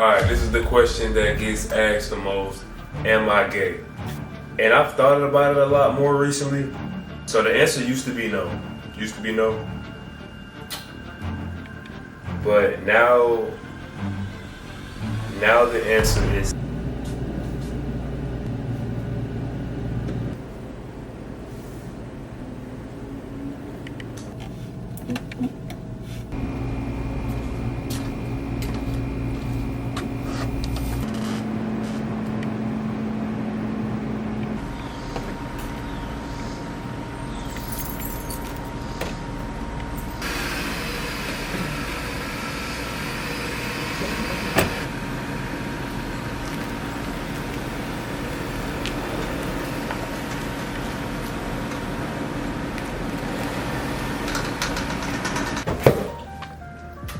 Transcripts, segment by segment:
Alright, this is the question that gets asked the most. Am I gay? And I've thought about it a lot more recently. So the answer used to be no. Used to be no. But now the answer is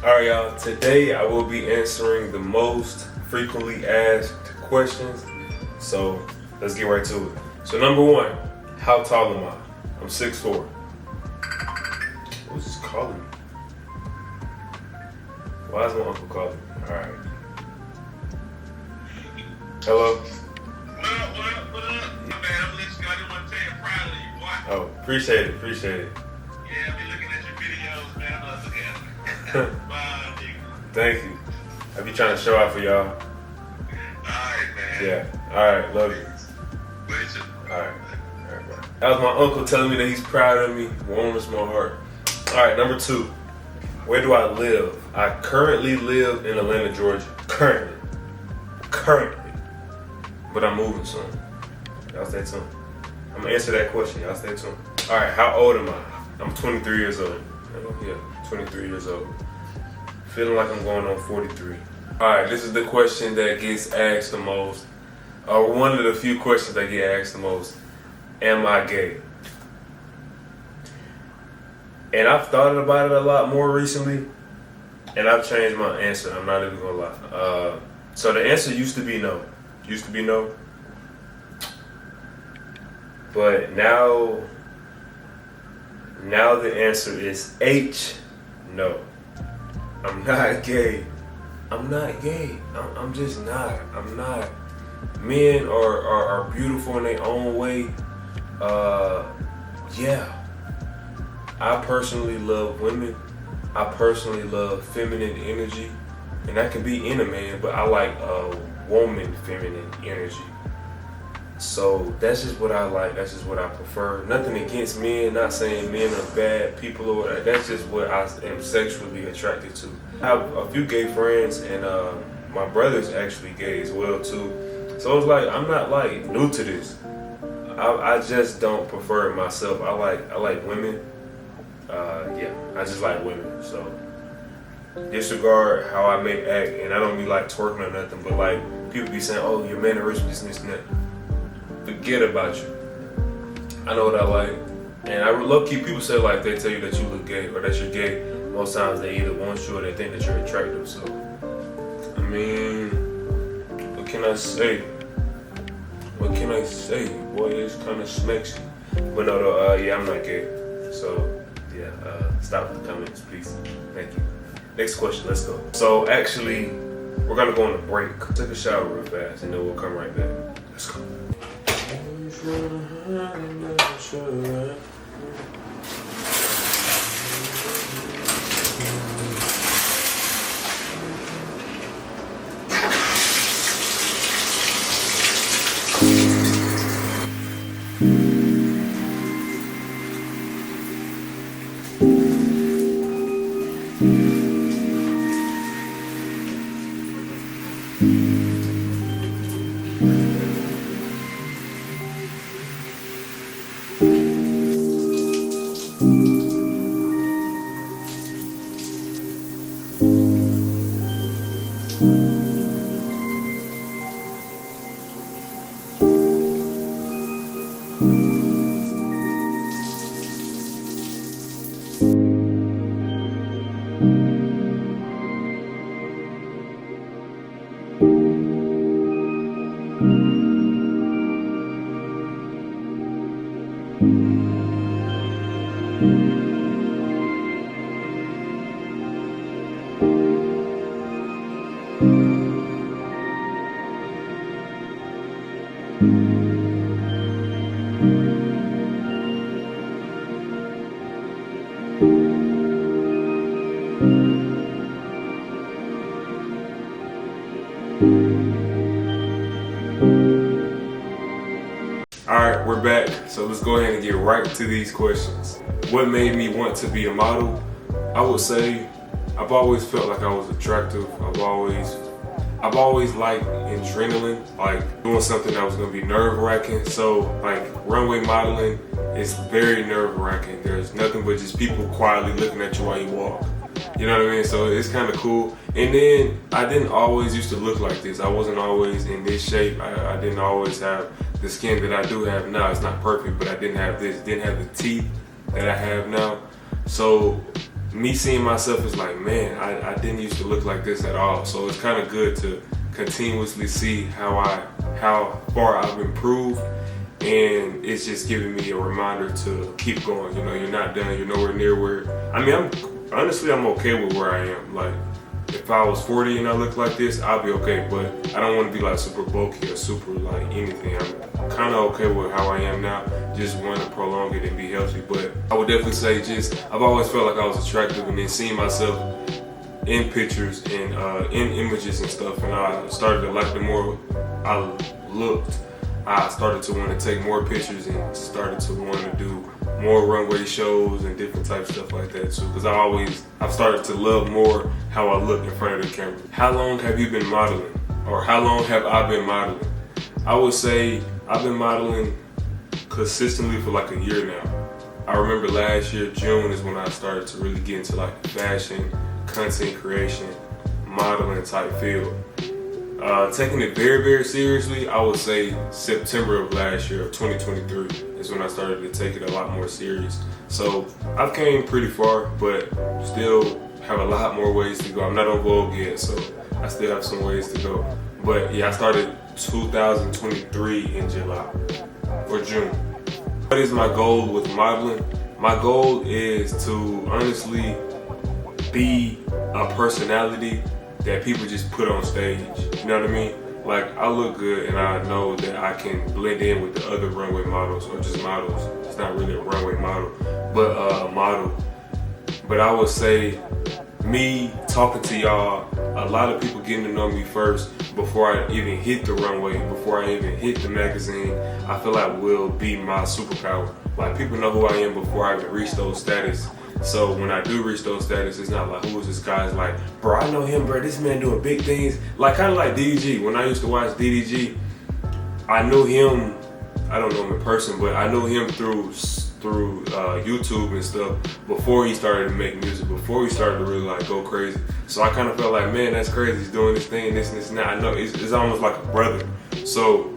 Alright, y'all. Today I will be answering the most frequently asked questions. So let's get right to it. So number one, how tall am I? I'm 6'4". Who's just calling me? Why is my uncle calling me? Alright. Hello? What up? My bad, I'm listening. I didn't want to tell you proud of you, boy. Oh, appreciate it. Yeah, I be looking at your videos, man. I look at them. Wow, nigga. Thank you. I be trying to show out for y'all. Alright, man. Yeah. Alright, love you. Wait, Alright, bro. That was my uncle telling me that he's proud of me. Warms my heart. Alright, number two. Where do I live? I currently live in Atlanta, Georgia. Currently. But I'm moving soon. Y'all stay tuned. I'm gonna answer that question. Y'all stay tuned. Alright, how old am I? I'm 23 years old. Yeah, 23 years old. Feeling like I'm going on 43. Alright, this is the question that gets asked the most. Or one of the few questions that get asked the most. Am I gay? And I've thought about it a lot more recently. And I've changed my answer. I'm not even gonna lie. So the answer used to be no. But now the answer is H. No. I'm not gay. I'm just not. I'm not. Men are beautiful in their own way. Yeah. I personally love women. I personally love feminine energy. And that can be in a man, but I like woman feminine energy. So that's just what I like. That's just what I prefer. Nothing against men. Not saying men are bad people or whatever. That's just what I am sexually attracted to. I have a few gay friends, and my brother's actually gay as well too. So it's like I'm not like new to this. I just don't prefer it myself. I like women. Yeah, I just like women. So disregard how I may act, and I don't be like twerking or nothing. But like people be saying, "Oh, your mannerisms, this and that." Forget about you. I know what I like. And I low key people say like they tell you that you look gay or that you're gay. Most times they either want you or they think that you're attractive. So I mean, what can I say? Boy, it's kinda smexy. But no though, yeah, I'm not gay. So yeah, stop with the comments, please. Thank you. Next question, let's go. So actually, we're gonna go on a break. Take a shower real fast and then we'll come right back. Let's go. Alright, we're back, so let's go ahead and get right to these questions. What made me want to be a model? I would say I've always felt like I was attractive. I've always liked adrenaline, like doing something that was gonna be nerve-wracking. So like runway modeling is very nerve-wracking. There's nothing but just people quietly looking at you while you walk. You know what I mean? So it's kind of cool. And then I didn't always used to look like this. I wasn't always in this shape. I didn't always have the skin that I do have now. It's not perfect, but I didn't have this. Didn't have the teeth that I have now. So me seeing myself is like, man, I didn't used to look like this at all. So it's kind of good to continuously see how far I've improved. And it's just giving me a reminder to keep going. You know, you're not done. You're nowhere near where, I mean, I'm okay with where I am. Like, if I was 40 and I look like this, I'll be okay, but I don't want to be like super bulky or super like anything. I'm kind of okay with how I am now. Just want to prolong it and be healthy. But I would definitely say I've always felt like I was attractive, and then seeing myself in pictures and in images and stuff, and I started to like the more I looked, I started to want to take more pictures and started to want to do more runway shows and different types of stuff like that too. Because I've started to love more how I look in front of the camera. How long have you been modeling? Or how long have I been modeling? I would say I've been modeling consistently for like a year now. I remember last year, June is when I started to really get into like fashion, content creation, modeling type field. Taking it very, very seriously, I would say September of last year, of 2023, is when I started to take it a lot more serious. So I've came pretty far, but still have a lot more ways to go. I'm not on Vogue yet, so I still have some ways to go. But yeah, I started 2023 in July, or June. What is my goal with modeling? My goal is to honestly be a personality that people just put on stage. You know what I mean? Like, I look good and I know that I can blend in with the other runway models, or just models. It's not really a runway model, but a model. But I would say me talking to y'all, a lot of people getting to know me first before I even hit the runway, before I even hit the magazine, I feel like will be my superpower. Like, people know who I am before I even reach those status. So when I do reach those status, it's not like, who is this guy? It's like, bro, I know him, bro. This man doing big things. Like, kind of like DDG. When I used to watch DDG, I knew him. I don't know him in person, but I knew him through YouTube and stuff before he started to make music, before he started to really like go crazy. So I kind of felt like, man, that's crazy. He's doing this thing, this and this and that. I know it's almost like a brother. So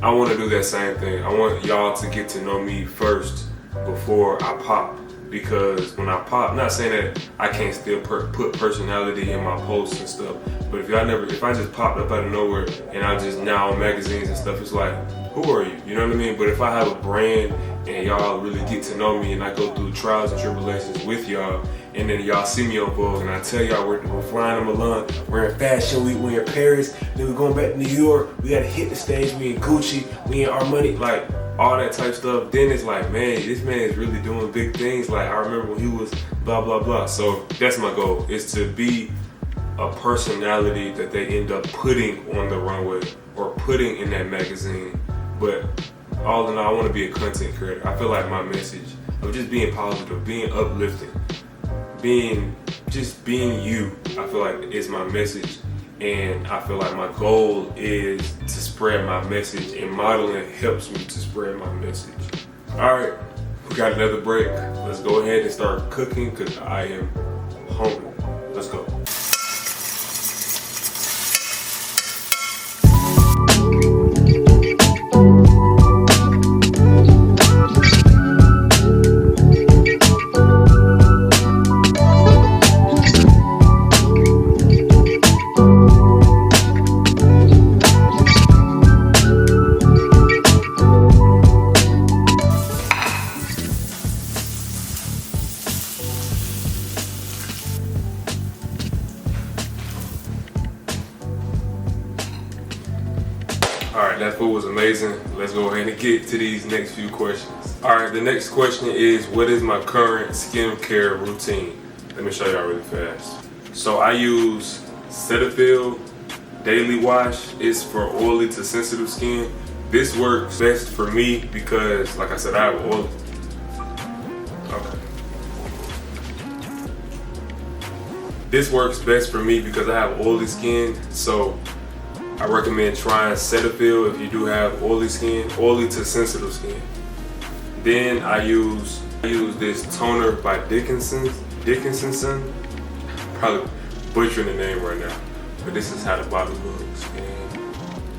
I want to do that same thing. I want y'all to get to know me first before I pop. Because when I pop, not saying that I can't still put personality in my posts and stuff, but if I just popped up out of nowhere and I just now on magazines and stuff, it's like, who are you? You know what I mean? But if I have a brand and y'all really get to know me and I go through trials and tribulations with y'all, and then y'all see me on Vogue and I tell y'all we're flying to Milan, we're in Fashion Week, we're in Paris, then we're going back to New York, we gotta hit the stage, we in Gucci, we in Armani, like all that type stuff, then it's like, man, this man is really doing big things. Like, I remember when he was blah, blah, blah. So that's my goal, is to be a personality that they end up putting on the runway or putting in that magazine. But all in all, I want to be a content creator. I feel like my message of just being positive, being uplifting, being you, I feel like is my message. And I feel like my goal is to spread my message, and modeling helps me to spread my message. All right, we got another break. Let's go ahead and start cooking because I am hungry. Let's go. Alright, that food was amazing. Let's go ahead and get to these next few questions. Alright, the next question is, what is my current skincare routine? Let me show y'all really fast. So I use Cetaphil, daily wash is for oily to sensitive skin. This works best for me because, like I said, I have oily. Okay. This works best for me because I have oily skin, so I recommend trying Cetaphil if you do have oily skin, oily to sensitive skin. Then I use this toner by Dickinson. Probably butchering the name right now, but this is how the bottle looks. And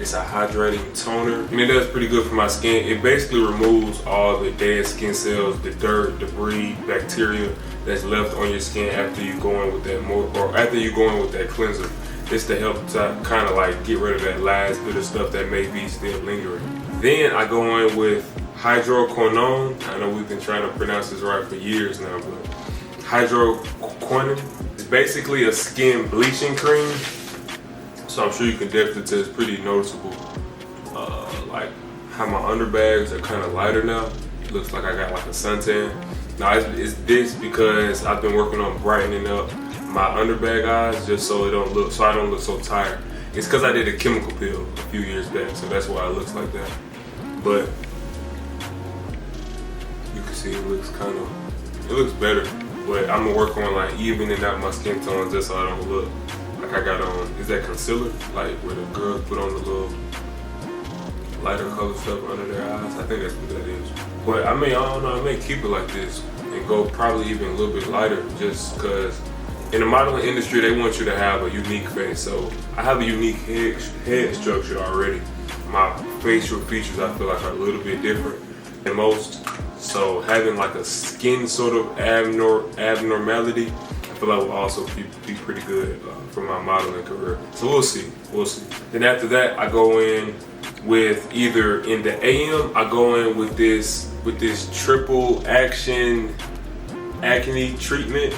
it's a hydrating toner, and it does pretty good for my skin. It basically removes all the dead skin cells, the dirt, debris, bacteria that's left on your skin after you go in with that cleanser. It's to help to kind of like get rid of that last bit of stuff that may be still lingering. Then I go in with hydroquinone. I know we've been trying to pronounce this right for years now, but hydroquinone is basically a skin bleaching cream. So I'm sure you can definitely tell it's pretty noticeable. Like how my underbags are kind of lighter now. It looks like I got like a suntan. Now it's this because I've been working on brightening up my underbag eyes just so I don't look so tired. It's because I did a chemical peel a few years back, so that's why it looks like that. But you can see it looks better. But I'm gonna work on like evening out my skin tones just so I don't look like I got on, is that concealer? Like where the girls put on the little lighter color stuff under their eyes. I think that's what that is. But I don't know, I may keep it like this and go probably even a little bit lighter just because in the modeling industry, they want you to have a unique face. So I have a unique head structure already. My facial features I feel like are a little bit different than most. So having like a skin sort of abnormality, I feel like will also be pretty good for my modeling career. So we'll see. Then after that, I go in with either in the AM, I go in with this triple action acne treatment.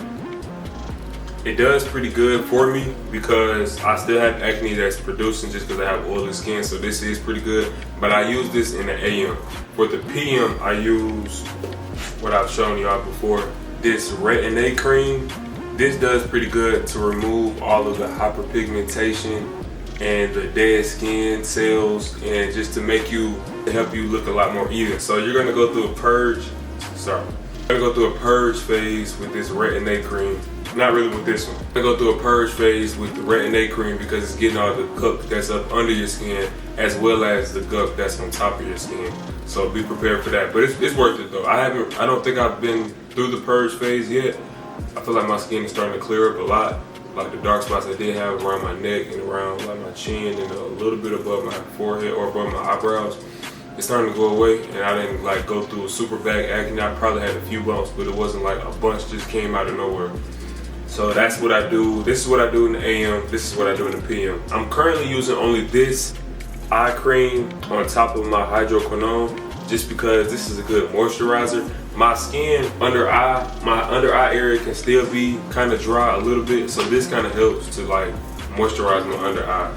It does pretty good for me because I still have acne that's producing just because I have oily skin, so this is pretty good. But I use this in the AM. For the PM, I use what I've shown y'all before, this Retin-A cream. This does pretty good to remove all of the hyperpigmentation and the dead skin cells and just to help you look a lot more even. So you're gonna go through a purge, phase with this Retin-A cream. Not really with this one. I'm gonna go through a purge phase with the Retin-A cream because it's getting all the gook that's up under your skin as well as the gook that's on top of your skin. So be prepared for that. But it's worth it though. I don't think I've been through the purge phase yet. I feel like my skin is starting to clear up a lot. Like the dark spots I did have around my neck and around like my chin and a little bit above my forehead or above my eyebrows. It's starting to go away, and I didn't like go through a super bad acne. I probably had a few bumps, but it wasn't like a bunch just came out of nowhere. So that's what I do. This is what I do in the AM. This is what I do in the PM. I'm currently using only this eye cream on top of my hydroquinone just because this is a good moisturizer. My skin my under eye area can still be kind of dry a little bit, so this kind of helps to like moisturize my under eye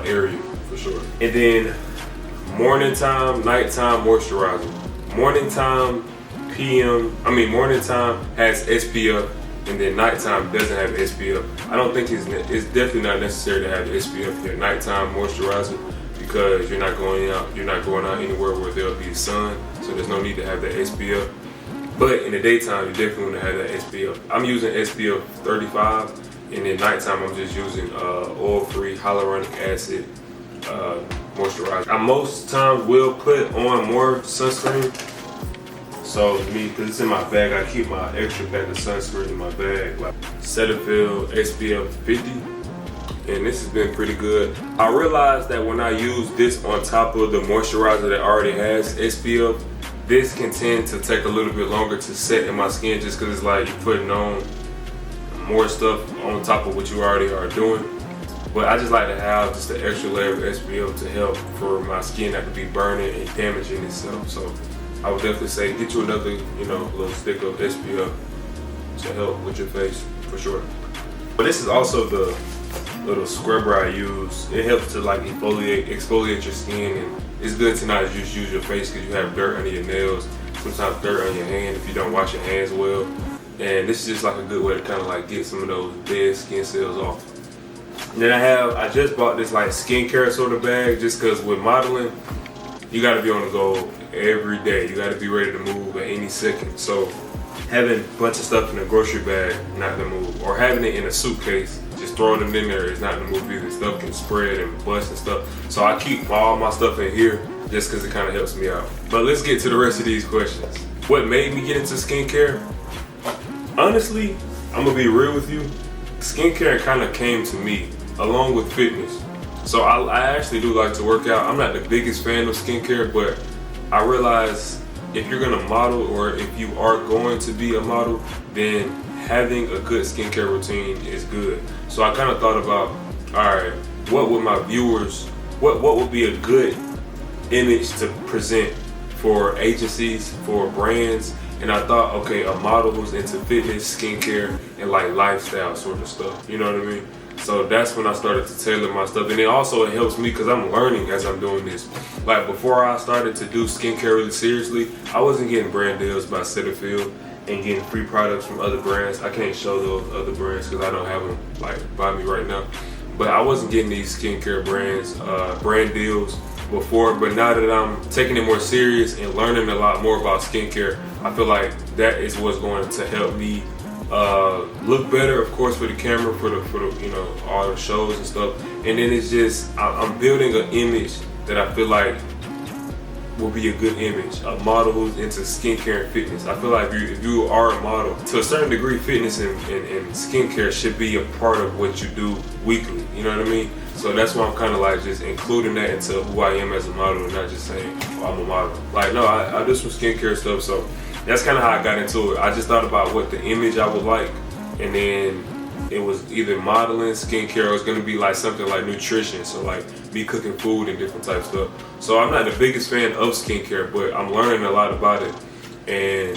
area for sure. And then morning time, nighttime moisturizer. Morning time has SPF, and then nighttime doesn't have SPF. I don't think it's definitely not necessary to have SPF in your nighttime moisturizer because you're not going out anywhere where there'll be sun, so there's no need to have that SPF. But in the daytime, you definitely want to have that SPF. I'm using SPF 35, and in nighttime, I'm just using oil-free hyaluronic acid moisturizer. I most times will put on more sunscreen. So me, because it's in my bag, I keep my extra pack of sunscreen in my bag, like Cetaphil SPF 50, and this has been pretty good. I realized that when I use this on top of the moisturizer that already has SPF, this can tend to take a little bit longer to set in my skin just because it's like you're putting on more stuff on top of what you already are doing. But I just like to have just an extra layer of SPF to help for my skin not to be burning and damaging itself. So I would definitely say get you another, little stick of SPF to help with your face for sure. But this is also the little scrubber I use. It helps to like exfoliate your skin, and it's good to not just use your face because you have dirt under your nails, sometimes dirt on your hand if you don't wash your hands well. And this is just like a good way to kind of like get some of those dead skin cells off. And then I just bought this like skincare sort of bag just because with modeling, you gotta be on the go every day. You gotta be ready to move at any second. So having a bunch of stuff in a grocery bag, not the move. Or having it in a suitcase, just throwing it in there is not the move either. Stuff can spread and bust and stuff. So I keep all my stuff in here just because it kind of helps me out. But let's get to the rest of these questions. What made me get into skincare? Honestly, I'm gonna be real with you. Skincare kind of came to me along with fitness. So I actually do like to work out. I'm not the biggest fan of skincare, but I realize if you're gonna model or if you are going to be a model, then having a good skincare routine is good. So I kind of thought about, all right, what would my viewers, what would be a good image to present for agencies, for brands? And I thought, okay, a model who's into fitness, skincare, and like lifestyle sort of stuff. You know what I mean? So that's when I started to tailor my stuff. And it also helps me because I'm learning as I'm doing this. Like before I started to do skincare really seriously, I wasn't getting brand deals by Cetaphil and getting free products from other brands. I can't show those other brands because I don't have them like by me right now. But I wasn't getting these skincare brands, brand deals before. But now that I'm taking it more serious and learning a lot more about skincare, I feel like that is what's going to help me look better, of course, for the camera, for the you know, all the shows and stuff. And then it's just I'm building an image that I feel like will be a good image. A model who's into skincare and fitness. I feel like if you are a model, to a certain degree, fitness and skincare should be a part of what you do weekly. You know what I mean? So that's why I'm kind of like just including that into who I am as a model and not just saying, oh, I'm a model. Like, no, I do some skincare stuff. So that's kind of how I got into it. I just thought about what the image I would like, and then it was either modeling, skincare, or it's gonna be like something like nutrition. So like me cooking food and different types of stuff. So I'm not the biggest fan of skincare, but I'm learning a lot about it. And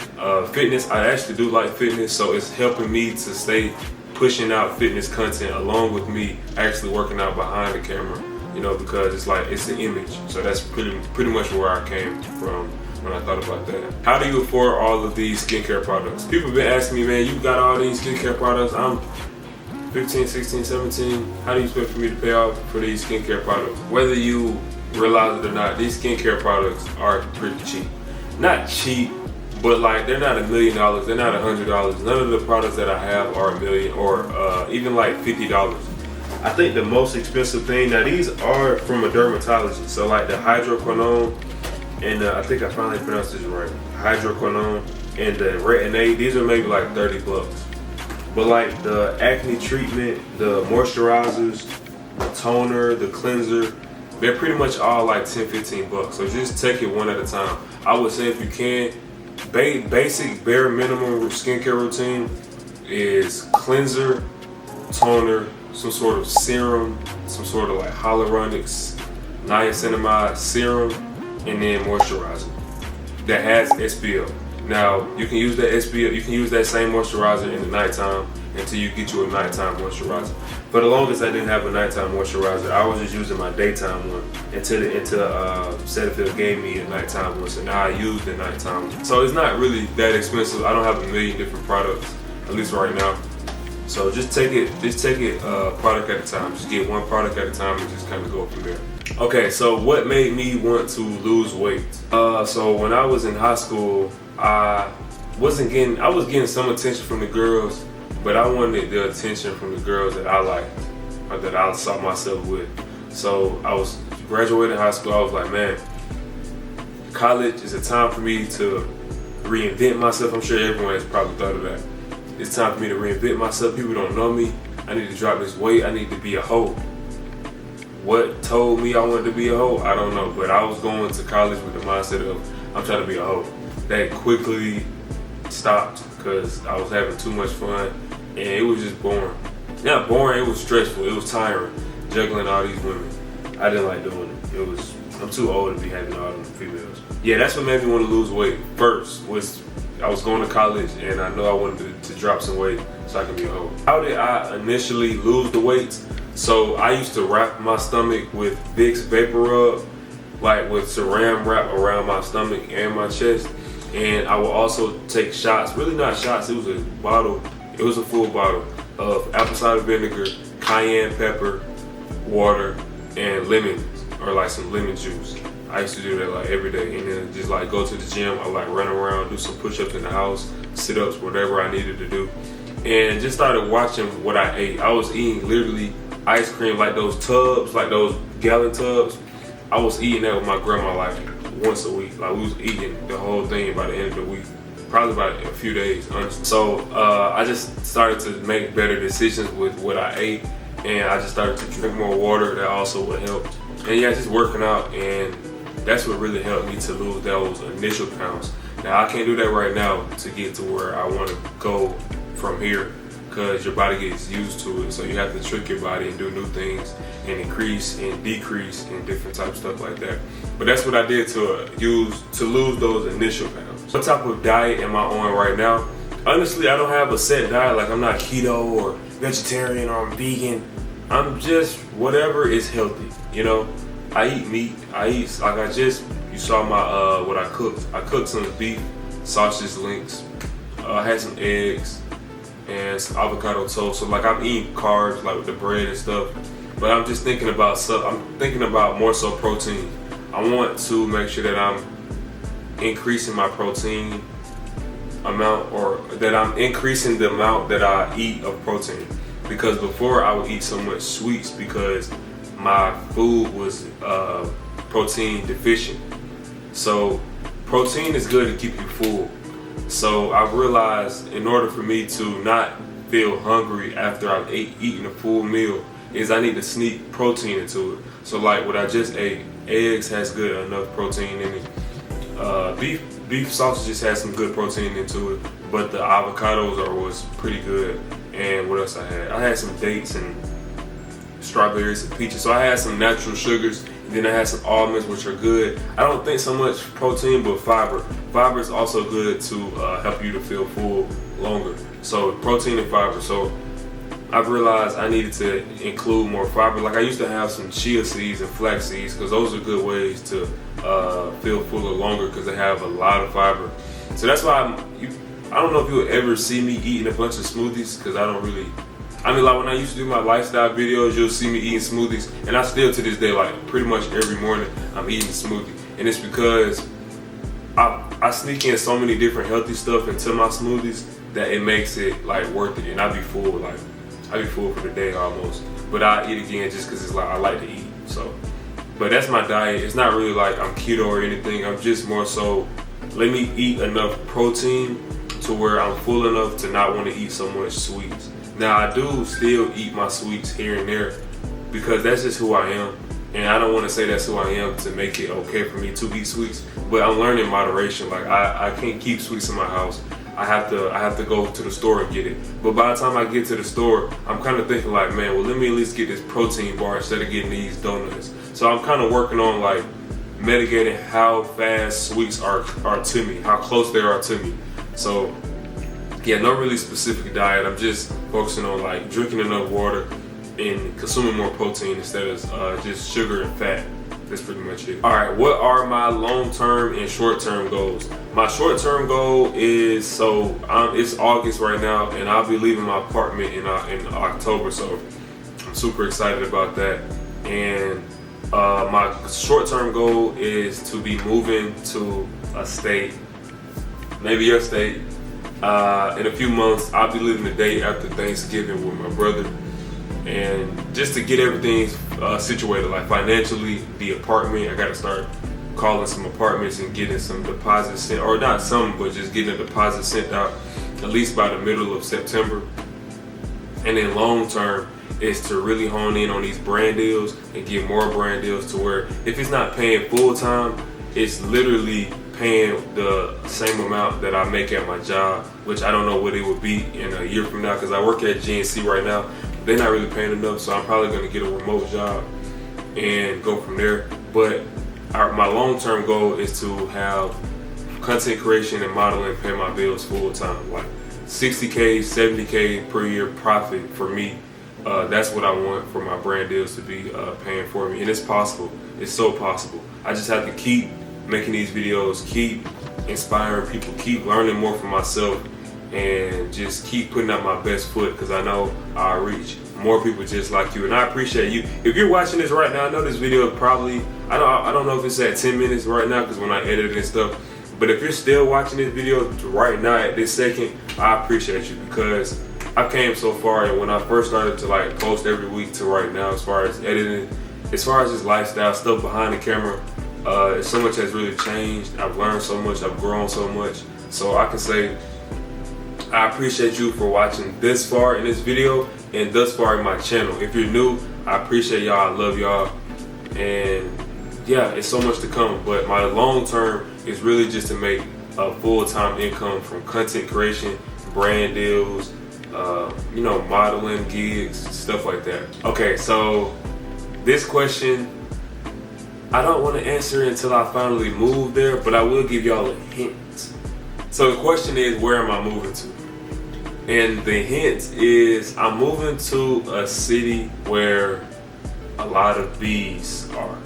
fitness, I actually do like fitness, so it's helping me to stay pushing out fitness content along with me actually working out behind the camera, you know, because it's like, it's an image. So that's pretty much where I came from when I thought about that. How do you afford all of these skincare products? People have been asking me, man, you got all these skincare products. I'm 15, 16, 17. How do you expect for me to pay off for these skincare products? Whether you realize it or not, these skincare products are pretty cheap. Not cheap, but like they're not $1 million, they're not $100. None of the products that I have are $1 million or even like $50. I think the most expensive thing, now these are from a dermatologist. So like the hydroquinone, and I think I finally pronounced this right, hydroquinone and the retin-A, these are maybe like $30. But like the acne treatment, the moisturizers, the toner, the cleanser, they're pretty much all like 10, 15 bucks. So just take it one at a time. I would say if you can, basic bare minimum skincare routine is cleanser, toner, some sort of serum, some sort of like hyaluronic niacinamide serum, and then moisturizer that has SPF. Now you can use that SPF, you can use that same moisturizer in the nighttime until you get you a nighttime moisturizer. For the longest I didn't have a nighttime moisturizer. I was just using my daytime one until Cetaphil gave me a nighttime one, so now I use the nighttime one. So it's not really that expensive. I don't have a million different products, at least right now. So just take it product at a time. Just get one product at a time and just kind of go from there. Okay, so what made me want to lose weight? So when I was in high school, I was getting some attention from the girls, but I wanted the attention from the girls that I liked, or that I saw myself with. So I was graduating high school, I was like, man, college is a time for me to reinvent myself. I'm sure everyone has probably thought of that. It's time for me to reinvent myself. People don't know me. I need to drop this weight. I need to be a hoe. What told me I wanted to be a hoe? I don't know, but I was going to college with the mindset of I'm trying to be a hoe. That quickly stopped because I was having too much fun and it was just boring. Not boring, it was stressful, it was tiring, juggling all these women. I didn't like doing it. I'm too old to be having all them females. Yeah, that's what made me want to lose weight first, was I was going to college and I know I wanted to drop some weight so I could be a hoe. How did I initially lose the weight? So I used to wrap my stomach with Vicks Vapor Rub, like with saran wrap around my stomach and my chest. And I would also take shots, really not shots, it was a bottle, it was a full bottle of apple cider vinegar, cayenne pepper, water, and lemon, or like some lemon juice. I used to do that like every day, and then just like go to the gym. I like run around, do some push-ups in the house, sit-ups, whatever I needed to do, and just started watching what I ate. I was eating literally ice cream, like those tubs, like those gallon tubs. I was eating that with my grandma like once a week. Like we was eating the whole thing by the end of the week, probably about a few days, honestly. So I just started to make better decisions with what I ate, and I just started to drink more water. That also would help. And yeah, just working out, and that's what really helped me to lose those initial pounds. Now I can't do that right now to get to where I want to go from here, because your body gets used to it. So you have to trick your body and do new things and increase and decrease and different type of stuff like that. But that's what I did to lose those initial pounds. What type of diet am I on right now? Honestly, I don't have a set diet. Like I'm not keto or vegetarian or I'm vegan. I'm just whatever is healthy, you know. I eat meat. I eat like you saw my what I cooked. I cooked some beef, sausage links. I had some eggs and some avocado toast. So like I'm eating carbs like with the bread and stuff. But I'm just thinking about more so protein. I want to make sure that I'm increasing my protein amount, or that I'm increasing the amount that I eat of protein. Because before I would eat so much sweets because my food was protein deficient. So protein is good to keep you full. So I realized in order for me to not feel hungry after I've eaten a full meal is I need to sneak protein into it. So like what I just ate, eggs has good enough protein in it. Beef sausages has some good protein into it, but the avocados was pretty good. And what else I had? I had some dates and strawberries and peaches. So I had some natural sugars, and then I had some almonds, which are good. I don't think so much protein, but fiber. Fiber is also good to help you to feel full longer. So protein and fiber. So I've realized I needed to include more fiber. Like I used to have some chia seeds and flax seeds because those are good ways to feel fuller longer because they have a lot of fiber. So that's why I don't know if you'll ever see me eating a bunch of smoothies because like when I used to do my lifestyle videos, you'll see me eating smoothies, and I still to this day, like pretty much every morning, I'm eating a smoothie. And it's because I sneak in so many different healthy stuff into my smoothies that it makes it like worth it, and I be full for the day almost. But I eat again just because it's like I like to eat. So, but that's my diet. It's not really like I'm keto or anything. I'm just more so let me eat enough protein to where I'm full enough to not want to eat so much sweets. Now I do still eat my sweets here and there because that's just who I am, and I don't want to say that's who I am to make it okay for me to eat sweets. But I'm learning moderation. Like I can't keep sweets in my house. I have to go to the store and get it. But by the time I get to the store, I'm kind of thinking like, man, well let me at least get this protein bar instead of getting these donuts. So I'm kind of working on like mitigating how fast sweets are to me, how close they are to me. So yeah, no really specific diet. I'm just focusing on like drinking enough water and consuming more protein instead of just sugar and fat. That's pretty much it. All right, what are my long-term and short-term goals? My short-term goal is, it's August right now, and I'll be leaving my apartment in October, so I'm super excited about that. And my short-term goal is to be moving to a state, maybe your state. In a few months, I'll be leaving the day after Thanksgiving with my brother, and just to get everything situated, like financially, the apartment, I gotta start calling some apartments and getting some deposits sent, or not some, but just getting a deposit sent out at least by the middle of September. And then long term is to really hone in on these brand deals and get more brand deals to where if it's not paying full time, it's literally paying the same amount that I make at my job, which I don't know what it would be in a year from now because I work at GNC right now. They're not really paying enough, so I'm probably going to get a remote job and go from there. But my long-term goal is to have content creation and modeling pay my bills full time, like 60K, 70K per year profit for me. That's what I want for my brand deals to be paying for me, and it's possible. It's so possible. I just have to keep making these videos, keep inspiring people, keep learning more from myself, and just keep putting out my best foot because I know I'll reach. more people just like you. And I appreciate you. If you're watching this right now, I know this video probably, I don't know if it's at 10 minutes right now because when I edit it and stuff. But if you're still watching this video right now at this second, I appreciate you because I came so far. And when I first started to like post every week to right now, as far as editing, as far as this lifestyle stuff behind the camera, so much has really changed. I've learned so much, I've grown so much. So I can say I appreciate you for watching this far in this video and thus far in my channel. If you're new, I appreciate y'all, I love y'all. And yeah, it's so much to come, but my long term is really just to make a full-time income from content creation, brand deals, you know, modeling gigs, stuff like that. Okay, so this question, I don't want to answer it until I finally move there, but I will give y'all a hint. So the question is, where am I moving to? And the hint is, I'm moving to a city where a lot of bees are.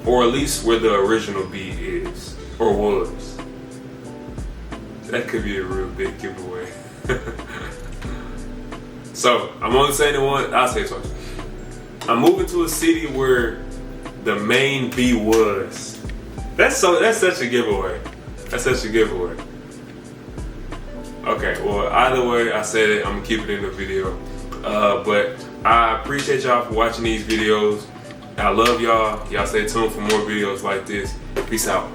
Or at least where the original bee is, or was. That could be a real big giveaway. So, I'm only saying it once, I'll say it twice. I'm moving to a city where the main bee was. That's such a giveaway. That's such a giveaway. Okay, well, either way, I said it, I'm gonna keep it in the video. But I appreciate y'all for watching these videos. I love y'all. Y'all stay tuned for more videos like this. Peace out.